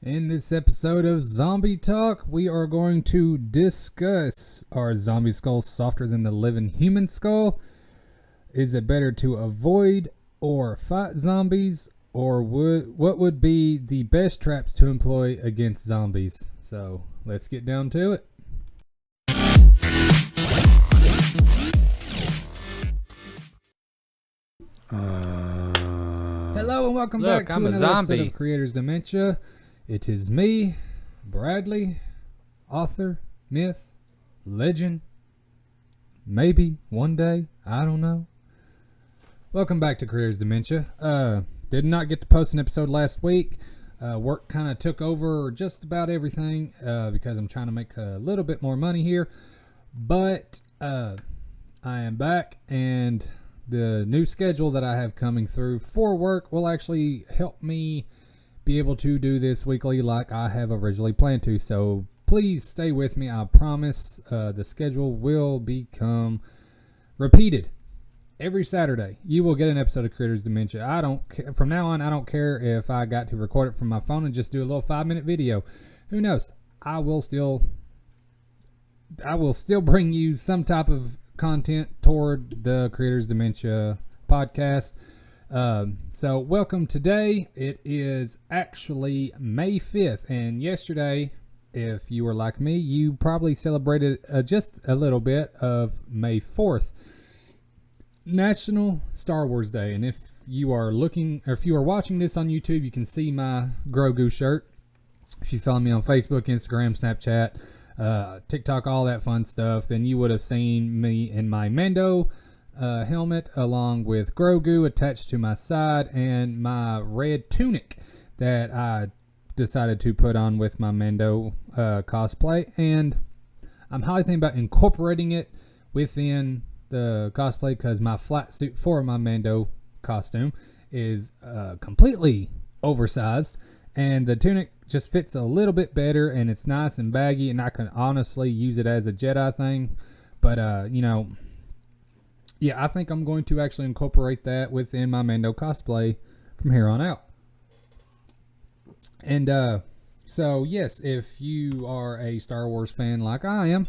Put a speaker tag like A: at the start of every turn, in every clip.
A: In this episode of Zombie Talk, we are going to discuss, are zombie skulls softer than the living human skull? Is it better to avoid or fight zombies? Or what would be the best traps to employ against zombies? So let's get down to it. Hello and welcome back to another episode of Creators Dementia. It is me, Bradley, author, myth, legend, maybe one day, I don't know. Welcome back to Creators Dementia. Did not get to post an episode last week. Work kind of took over just about everything because I'm trying to make a little bit more money here. But I am back, and the new schedule that I have coming through for work will actually help me be able to do this weekly like I have originally planned to. So please stay with me. I promise the schedule will become repeated. Every Saturday, you will get an episode of Creators Dementia. I don't care. From now on, I don't care if I got to record it from my phone and just do a little 5-minute video. Who knows? I will still bring you some type of content toward the Creators Dementia podcast. So welcome today. It is actually May 5th, and yesterday, if you were like me, you probably celebrated just a little bit of May 4th. National Star Wars Day. And if you are watching this on YouTube, you can see my Grogu shirt. If you follow me on Facebook, Instagram, Snapchat, TikTok, all that fun stuff, then you would have seen me in my Mando helmet along with Grogu attached to my side and my red tunic that I decided to put on with my Mando cosplay. And I'm highly thinking about incorporating it within the cosplay because my flat suit for my Mando costume is completely oversized, and the tunic just fits a little bit better, and it's nice and baggy, and I can honestly use it as a Jedi thing. But yeah, I think I'm going to actually incorporate that within my Mando cosplay from here on out. And so yes, if you are a Star Wars fan like I am,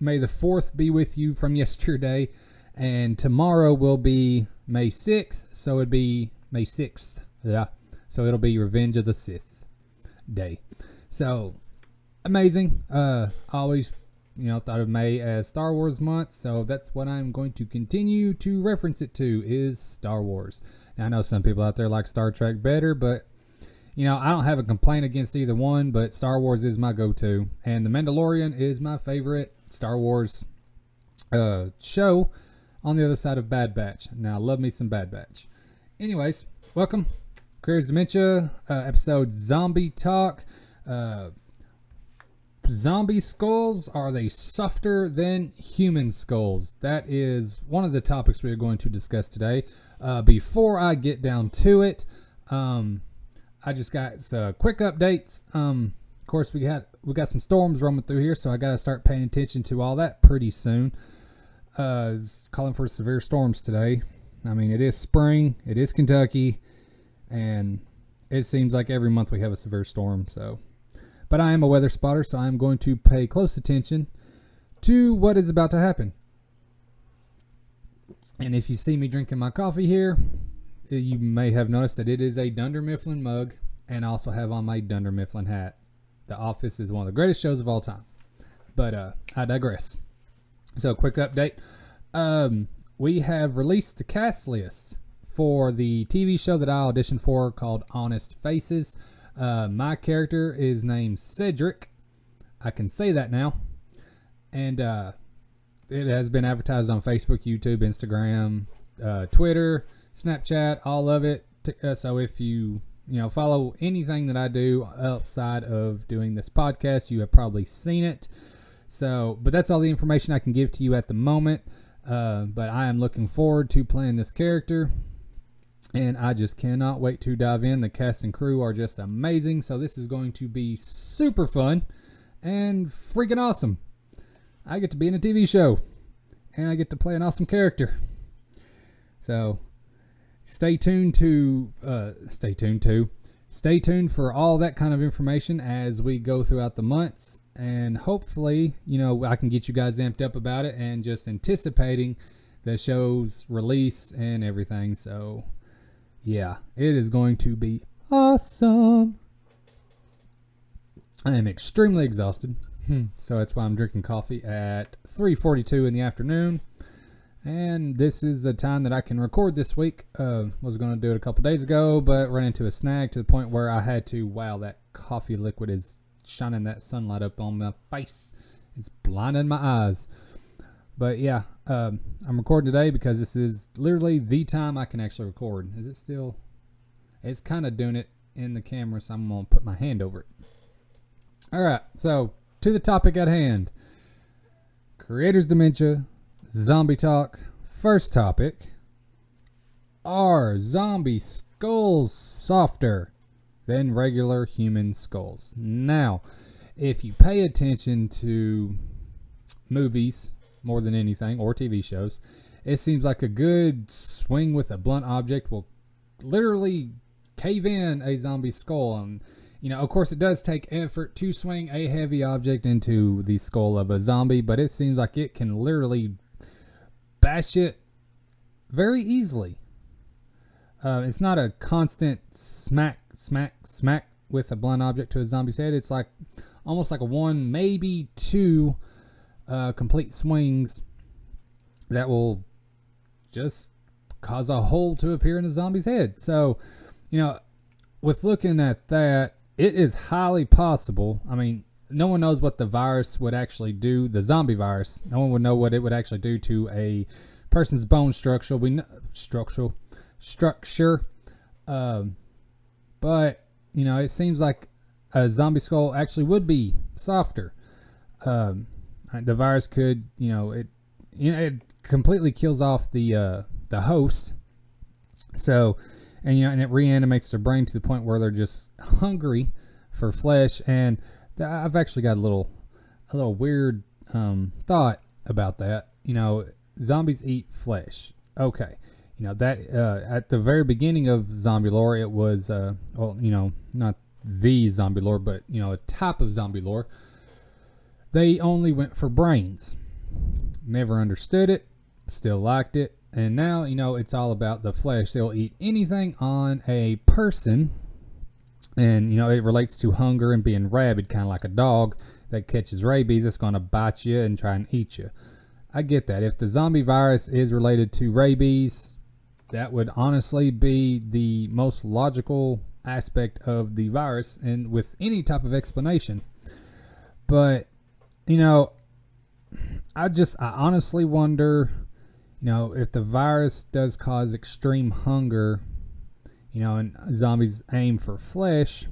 A: May the 4th be with you from yesterday, and tomorrow will be May 6th, so it'd be May 6th. Yeah, so it'll be Revenge of the Sith Day. So amazing. Always, thought of May as Star Wars month, so that's what I'm going to continue to reference it to, is Star Wars. Now, I know some people out there like Star Trek better, but I don't have a complaint against either one, but Star Wars is my go-to, and The Mandalorian is my favorite Star Wars show on the other side of Bad Batch. Now, I love me some Bad Batch. Anyways, welcome. Creators Dementia, episode Zombie Talk. Zombie skulls, are they softer than human skulls? That is one of the topics we are going to discuss today. Before I get down to it, I just got quick updates. Of course, we got some storms roaming through here, so I got to start paying attention to all that pretty soon. Calling for severe storms today. I mean, it is spring, it is Kentucky, and it seems like every month we have a severe storm. But I am a weather spotter, so I'm going to pay close attention to what is about to happen. And if you see me drinking my coffee here, you may have noticed that it is a Dunder Mifflin mug, and I also have on my Dunder Mifflin hat. The Office is one of the greatest shows of all time. But I digress. So, quick update. We have released the cast list for the TV show that I auditioned for called Honest Faces. My character is named Cedric. I can say that now. And it has been advertised on Facebook, YouTube, Instagram, Twitter, Snapchat, all of it. So if you follow anything that I do outside of doing this podcast, you have probably seen it. So, but that's all the information I can give to you at the moment. But I am looking forward to playing this character, and I just cannot wait to dive in. The cast and crew are just amazing. So this is going to be super fun and freaking awesome. I get to be in a TV show, and I get to play an awesome character. So stay tuned to stay tuned for all that kind of information as we go throughout the months, and hopefully, I can get you guys amped up about it and just anticipating the show's release and everything. So yeah, it is going to be awesome. I am extremely exhausted, so that's why I'm drinking coffee at 3:42 in the afternoon. And this is the time that I can record this week. Was going to do it a couple days ago, but ran into a snag to the point where I had to, wow, that coffee liquid is shining that sunlight up on my face. It's blinding my eyes. But yeah, I'm recording today because this is literally the time I can actually record. Is it still? It's kind of doing it in the camera, so I'm going to put my hand over it. All right, so to the topic at hand. Creators Dementia. Zombie talk. First topic. Are zombie skulls softer than regular human skulls? Now, if you pay attention to movies more than anything, or TV shows, it seems like a good swing with a blunt object will literally cave in a zombie skull. And of course, it does take effort to swing a heavy object into the skull of a zombie, but it seems like it can literally bash it very easily. It's not a constant smack with a blunt object to a zombie's head. It's like almost like a one, maybe two complete swings that will just cause a hole to appear in a zombie's head. So, with looking at that, it is highly possible. I mean, no one knows what the virus would actually do, the zombie virus. No one would know what it would actually do to a person's bone structure. But, it seems like a zombie skull actually would be softer. The virus could, it completely kills off the host. So, and it reanimates their brain to the point where they're just hungry for flesh. And I've actually got a little weird thought about that. Zombies eat flesh. Okay, that at the very beginning of zombie lore, it was not the zombie lore, but a type of zombie lore. They only went for brains. Never understood it. Still liked it. And now it's all about the flesh. They'll eat anything on a person. And, it relates to hunger and being rabid, kind of like a dog that catches rabies. It's going to bite you and try and eat you. I get that. If the zombie virus is related to rabies, that would honestly be the most logical aspect of the virus, and with any type of explanation. But, I honestly wonder, if the virus does cause extreme hunger, and zombies aim for flesh,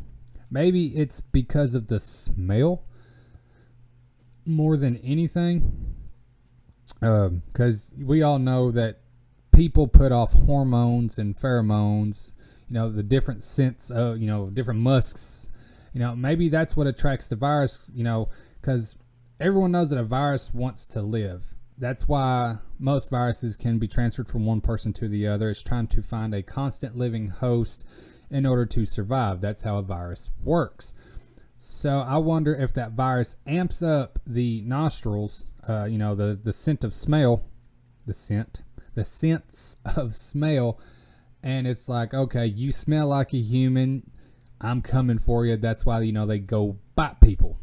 A: maybe it's because of the smell more than anything. Because we all know that people put off hormones and pheromones, the different scents of, different musks. Maybe that's what attracts the virus, because everyone knows that a virus wants to live. That's why most viruses can be transferred from one person to the other. It's trying to find a constant living host in order to survive. That's how a virus works. So I wonder if that virus amps up the nostrils, the scent of smell, the sense of smell. And it's like, okay, you smell like a human. I'm coming for you. That's why, they go bite people.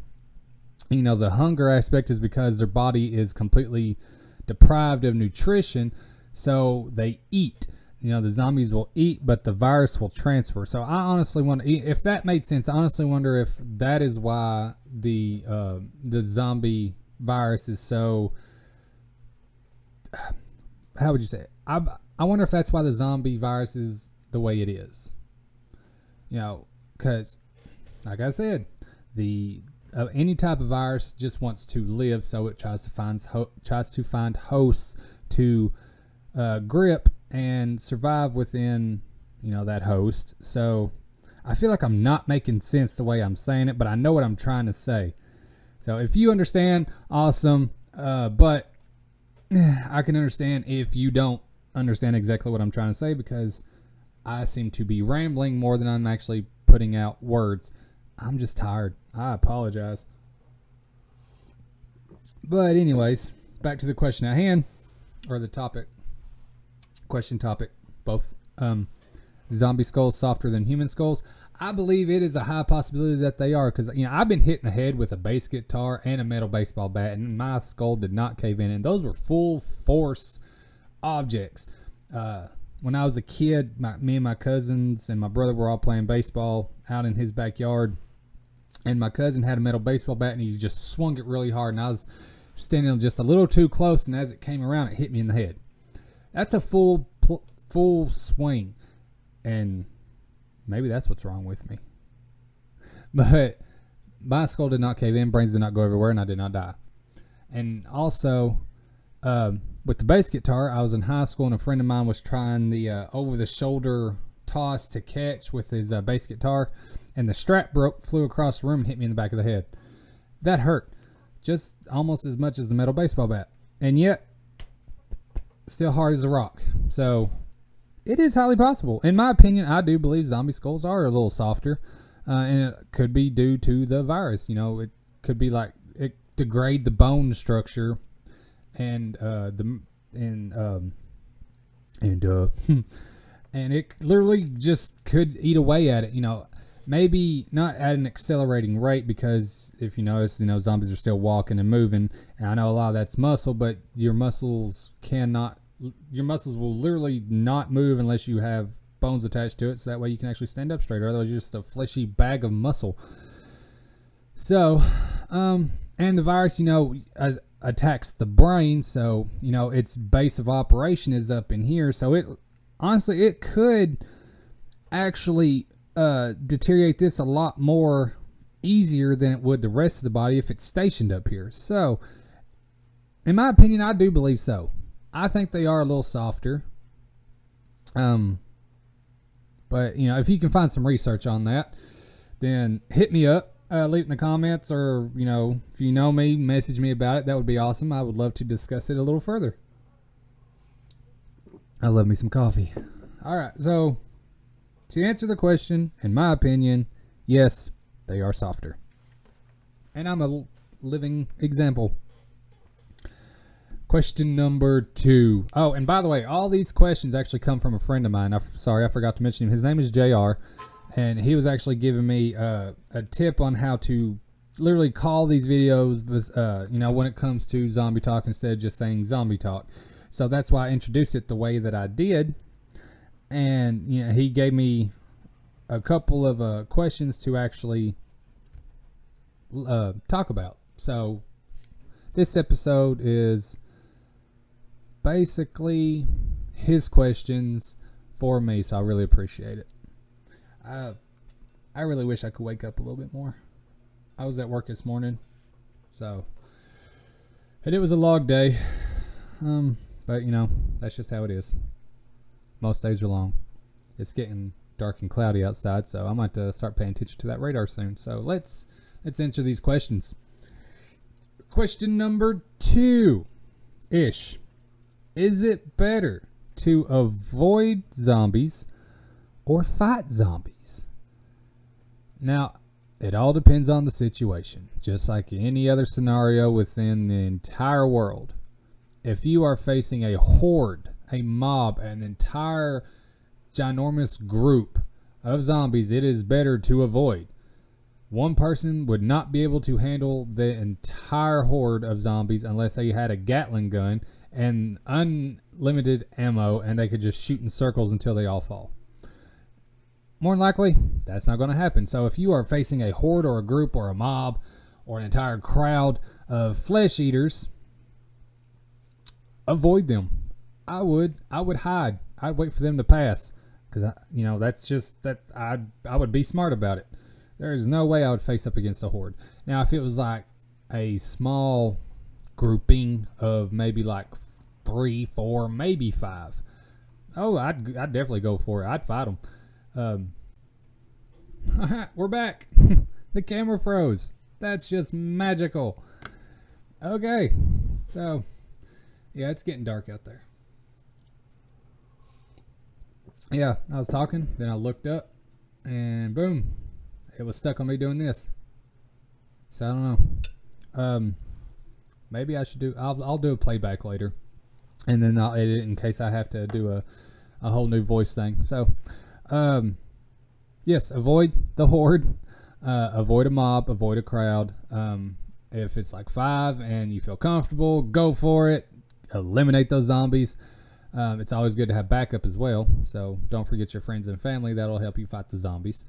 A: The hunger aspect is because their body is completely deprived of nutrition, so they eat. The zombies will eat, but the virus will transfer. So I honestly wonder, if that made sense, I honestly wonder if that is why the zombie virus is so, how would you say it? I wonder if that's why the zombie virus is the way it is. Because, like I said, any type of virus just wants to live, so it tries to find hosts to grip and survive within that host. So I feel like I'm not making sense the way I'm saying it, but I know what I'm trying to say. So if you understand, awesome. But I can understand if you don't understand exactly what I'm trying to say, because I seem to be rambling more than I'm actually putting out words. I'm just tired. I apologize. But anyways, back to the question at hand, or the topic. Question topic, both. Zombie skulls softer than human skulls? I believe it is a high possibility that they are, because I've been hit in the head with a bass guitar and a metal baseball bat, and my skull did not cave in, and those were full force objects. When I was a kid, me and my cousins and my brother were all playing baseball out in his backyard, and my cousin had a metal baseball bat, and he just swung it really hard, and I was standing just a little too close, and as it came around, it hit me in the head. That's a full swing, and maybe that's what's wrong with me. But my skull did not cave in, brains did not go everywhere, and I did not die. And also, with the bass guitar, I was in high school, and a friend of mine was trying the over-the-shoulder toss to catch with his bass guitar, and the strap flew across the room and hit me in the back of the head. That hurt just almost as much as the metal baseball bat, and yet still hard as a rock. So it is highly possible. In my opinion, I do believe zombie skulls are a little softer, and it could be due to the virus. It could be like it degrade the bone structure, and and it literally just could eat away at it. Maybe not at an accelerating rate, because if you notice, zombies are still walking and moving, and I know a lot of that's muscle, but your muscles will literally not move unless you have bones attached to it, so that way you can actually stand up straight, or otherwise you're just a fleshy bag of muscle. So, and the virus, attacks the brain, so, its base of operation is up in here, so it could actually deteriorate this a lot more easier than it would the rest of the body if it's stationed up here. So, in my opinion, I do believe so. I think they are a little softer. But, if you can find some research on that, then hit me up, leave it in the comments, or, if you know me, message me about it. That would be awesome. I would love to discuss it a little further. I love me some coffee. All right, so to answer the question, in my opinion, yes, they are softer. And I'm a living example. Question number 2. Oh, and by the way, all these questions actually come from a friend of mine. Sorry, I forgot to mention him. His name is JR, and he was actually giving me a tip on how to literally call these videos, when it comes to zombie talk, instead of just saying zombie talk. So that's why I introduced it the way that I did. And he gave me a couple of questions to actually talk about. So this episode is basically his questions for me, so I really appreciate it. I really wish I could wake up a little bit more. I was at work this morning, and it was a log day, but that's just how it is. Most days are long. It's getting dark and cloudy outside, so I might start paying attention to that radar soon. So let's answer these questions. Question number 2-ish. Is it better to avoid zombies or fight zombies? Now, it all depends on the situation, just like any other scenario within the entire world. If you are facing a horde, a mob, an entire ginormous group of zombies, it is better to avoid. One person would not be able to handle the entire horde of zombies unless they had a Gatling gun and unlimited ammo, and they could just shoot in circles until they all fall. More than likely, that's not going to happen. So if you are facing a horde or a group or a mob or an entire crowd of flesh eaters, avoid them. I would hide. I'd wait for them to pass, because that's just that. I would be smart about it. There is no way I would face up against a horde. Now, if it was like a small grouping of maybe like 3, 4, maybe 5, I'd definitely go for it. I'd fight them. All right, we're back. The camera froze. That's just magical. Okay, so yeah, it's getting dark out there. Yeah, I was talking, then I looked up, and boom, it was stuck on me doing this. So I don't know. Maybe I should do. I'll do a playback later, and then I'll edit it in case I have to do a whole new voice thing. So, yes, avoid the horde, avoid a mob, avoid a crowd. If it's like 5 and you feel comfortable, go for it. Eliminate those zombies. It's always good to have backup as well. So don't forget your friends and family. That'll help you fight the zombies.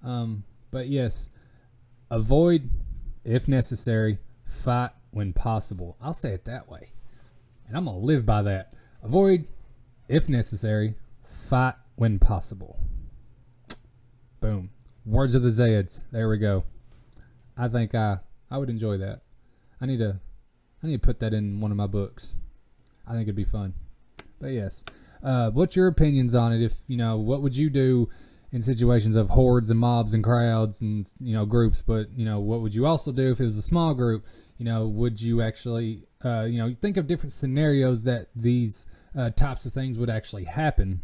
A: But yes, avoid if necessary, fight when possible. I'll say it that way, and I'm gonna live by that. Avoid if necessary, fight when possible. Boom. Words of the Zeds. There we go. I think I would enjoy that. I need to put that in one of my books. I think it'd be fun. But yes, what's your opinions on it? If what would you do in situations of hordes and mobs and crowds and groups? But what would you also do if it was a small group? Would you actually think of different scenarios that these types of things would actually happen,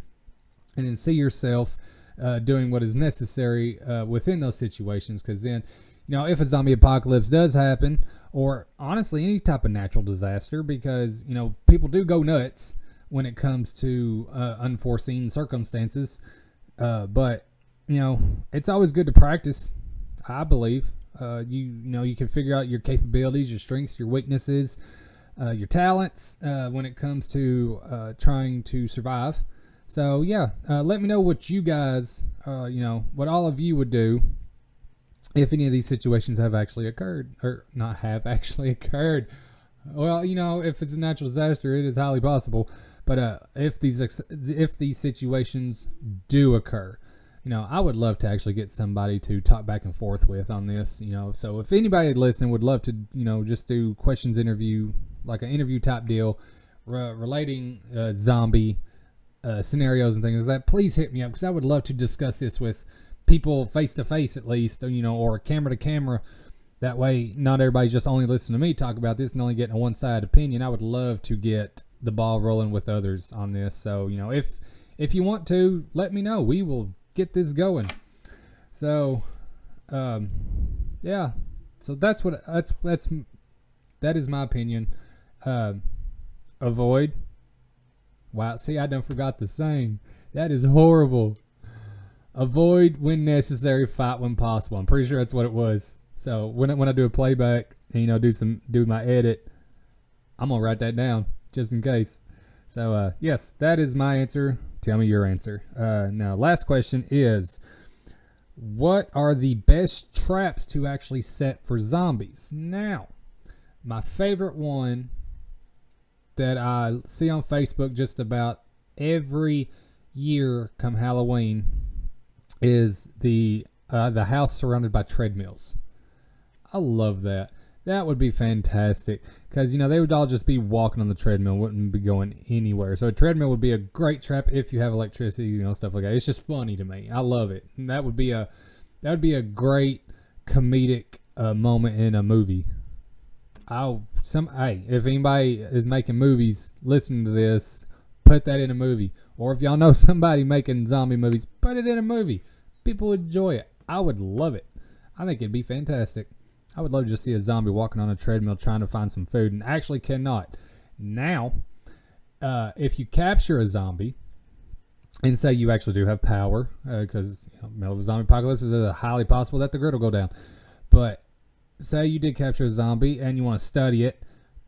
A: and then see yourself doing what is necessary within those situations? Because then, if a zombie apocalypse does happen, or honestly any type of natural disaster, because people do go nuts when it comes to unforeseen circumstances, but it's always good to practice. I believe you can figure out your capabilities, your strengths, your weaknesses, your talents when it comes to trying to survive. So yeah, let me know what you guys, what all of you would do if any of these situations have actually occurred, or not have actually occurred. Well, if it's a natural disaster, it is highly possible. But if these situations do occur, I would love to actually get somebody to talk back and forth with on this. So if anybody listening would love to, just do questions interview, like an interview type deal, relating zombie scenarios and things like that, please hit me up, because I would love to discuss this with people face to face at least, or camera to camera. That way, not everybody's just only listening to me talk about this and only getting a one-sided opinion. I would love to get the ball rolling with others on this. So, if you want to, let me know. We will get this going. So, yeah. So that is my opinion. Avoid. Wow. See, I done forgot the saying. That is horrible. Avoid when necessary, fight when possible. I'm pretty sure that's what it was. So when I do a playback and do my edit, I'm gonna write that down just in case. So yes, that is my answer. Tell me your answer. Now, last question is, what are the best traps to actually set for zombies? Now, my favorite one that I see on Facebook just about every year come Halloween is the house surrounded by treadmills. I love that. That would be fantastic, because they would all just be walking on the treadmill, wouldn't be going anywhere. So a treadmill would be a great trap if you have electricity, stuff like that. It's just funny to me. I love it. And that would be a great comedic moment in a movie. If anybody is making movies listening to this, put that in a movie. Or if y'all know somebody making zombie movies, put it in a movie. People would enjoy it. I would love it. I think it'd be fantastic. I would love to just see a zombie walking on a treadmill trying to find some food, and actually cannot. Now, if you capture a zombie, and say you actually do have power, because middle of a zombie apocalypse is highly possible that the grid will go down. But say you did capture a zombie and you want to study it,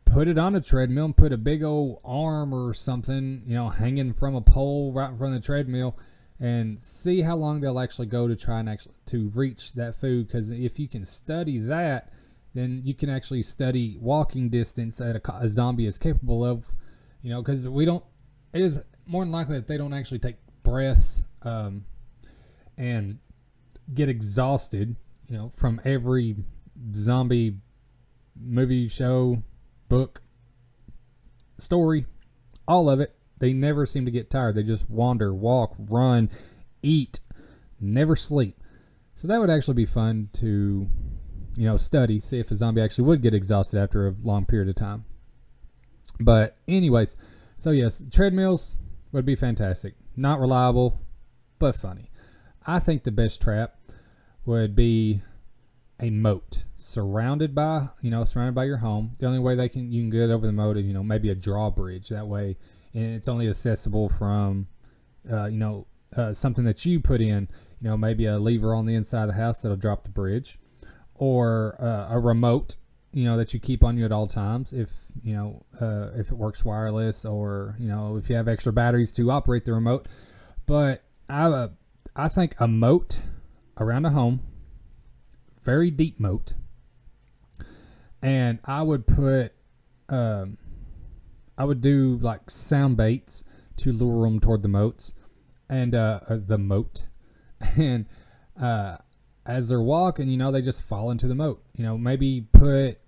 A: put it on a treadmill and put a big old arm or something, hanging from a pole right in front of the treadmill, and see how long they'll actually go to try and actually to reach that food. Because if you can study that, then you can actually study walking distance that a zombie is capable of. Because it is more than likely that they don't actually take breaths and get exhausted, from every zombie movie, show, book, story, all of it. They never seem to get tired. They just wander, walk, run, eat, never sleep. So that would actually be fun to, study, see if a zombie actually would get exhausted after a long period of time. But anyways, so yes, treadmills would be fantastic. Not reliable, but funny. I think the best trap would be a moat surrounded by your home. The only way you can get over the moat is, maybe a drawbridge. That way, and it's only accessible from, something that you put in, maybe a lever on the inside of the house that'll drop the bridge, or a remote, that you keep on you at all times if it works wireless, or, if you have extra batteries to operate the remote. But I think a moat around a home, very deep moat, and I would do like sound baits to lure them toward the moats, and the moat, and as they're walking, they just fall into the moat. Maybe put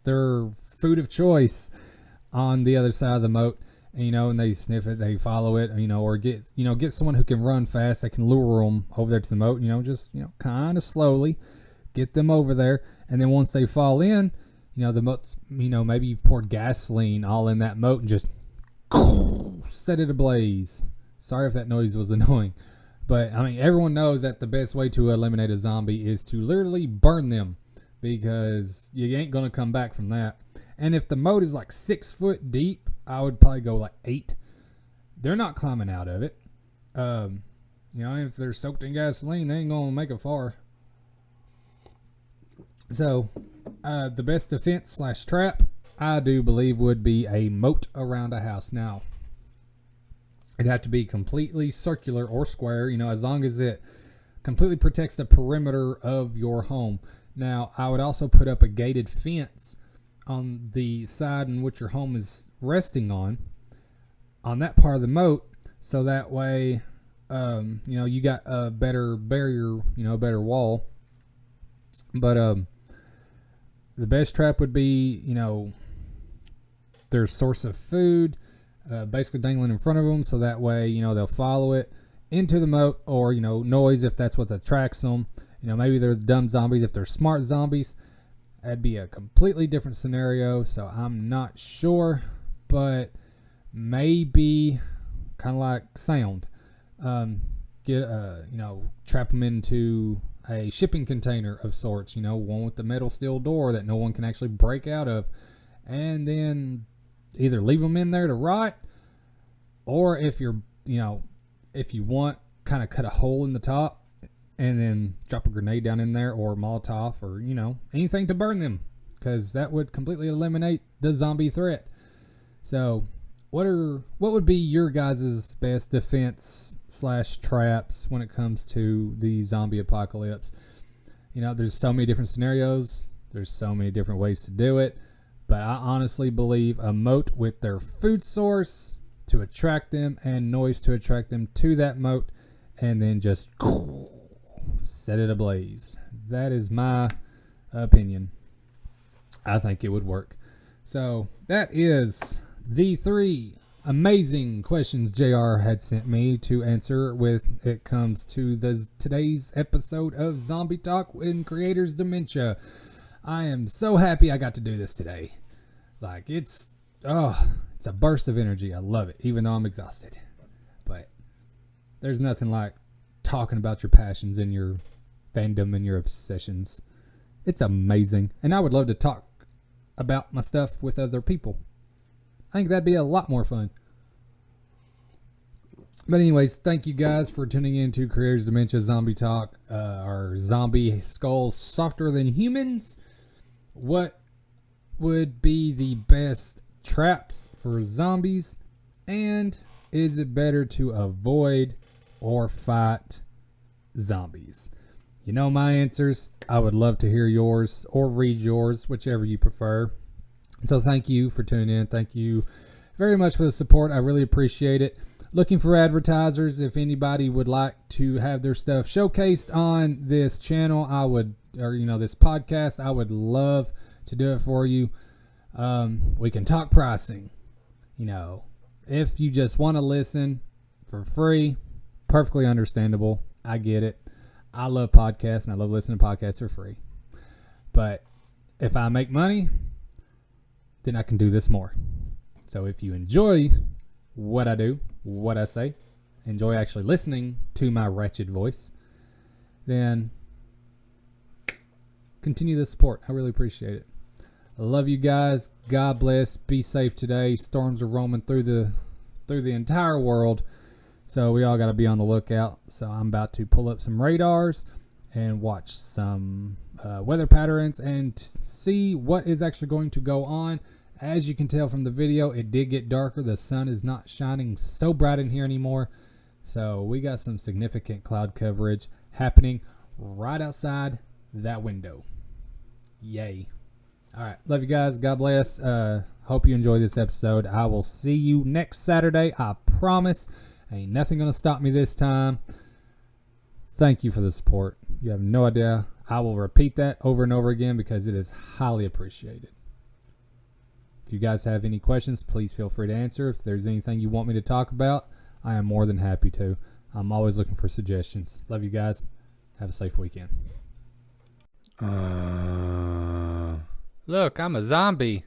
A: their food of choice on the other side of the moat, and they sniff it, they follow it, or get someone who can run fast that can lure them over there to the moat, just kind of slowly get them over there. And then once they fall in, the moats, maybe you've poured gasoline all in that moat and just set it ablaze. Sorry if that noise was annoying, but everyone knows that the best way to eliminate a zombie is to literally burn them, because you ain't gonna come back from that. And if the moat is like 6 foot deep, I would probably go like 8. They're not climbing out of it. If they're soaked in gasoline, they ain't gonna make it far. So, the best defense / trap, I do believe, would be a moat around a house. Now, it'd have to be completely circular or square, as long as it completely protects the perimeter of your home. Now, I would also put up a gated fence on the side in which your home is resting on that part of the moat, so that way, you got a better barrier, a better wall. But the best trap would be, their source of food, basically dangling in front of them, so that way, they'll follow it into the moat, or, noise if that's what attracts them. Maybe they're dumb zombies. If they're smart zombies, that'd be a completely different scenario. So I'm not sure, but maybe kind of like sound. Trap them into a shipping container of sorts, one with the metal steel door that no one can actually break out of, and then either leave them in there to rot, or if you want, kind of cut a hole in the top and then drop a grenade down in there, or Molotov, or anything to burn them, because that would completely eliminate the zombie threat. So what would be your guys' best defense / traps when it comes to the zombie apocalypse? There's so many different scenarios, there's so many different ways to do it, but I honestly believe a moat with their food source to attract them and noise to attract them to that moat, and then just set it ablaze. That is my opinion. I think it would work. So that is the 3 amazing questions JR had sent me to answer with it comes to today's episode of Zombie Talk in Creators Dementia. I am so happy I got to do this today. Like, it's a burst of energy. I love it, even though I'm exhausted. But there's nothing like talking about your passions and your fandom and your obsessions. It's amazing. And I would love to talk about my stuff with other people. I think that'd be a lot more fun. But anyways, thank you guys for tuning in to Creators Dementia Zombie Talk. Our zombie skulls softer than humans. What would be the best traps for zombies? And is it better to avoid or fight zombies? My answers. I would love to hear yours or read yours, whichever you prefer. So thank you for tuning in. Thank you very much for the support. I really appreciate it. Looking for advertisers. If anybody would like to have their stuff showcased on this channel, this podcast, I would love to do it for you. We can talk pricing. If you just want to listen for free, perfectly understandable. I get it. I love podcasts and I love listening to podcasts for free. But if I make money, then I can do this more. So if you enjoy what I do, what I say, enjoy actually listening to my wretched voice, then continue the support. I really appreciate it. I love you guys. God bless. Be safe today. Storms are roaming through the entire world, so we all got to be on the lookout. So I'm about to pull up some radars and watch some weather patterns and see what is actually going to go on. As you can tell from the video, it did get darker. The sun is not shining so bright in here anymore, so we got some significant cloud coverage happening right outside that window. Yay. All right, love you guys. God bless. Hope you enjoy this episode. I will see you next Saturday. I promise. Ain't nothing gonna stop me this time. Thank you for the support. You have no idea. I will repeat that over and over again because it is highly appreciated. If you guys have any questions, please feel free to answer. If there's anything you want me to talk about, I am more than happy to. I'm always looking for suggestions. Love you guys. Have a safe weekend. Look, I'm a zombie.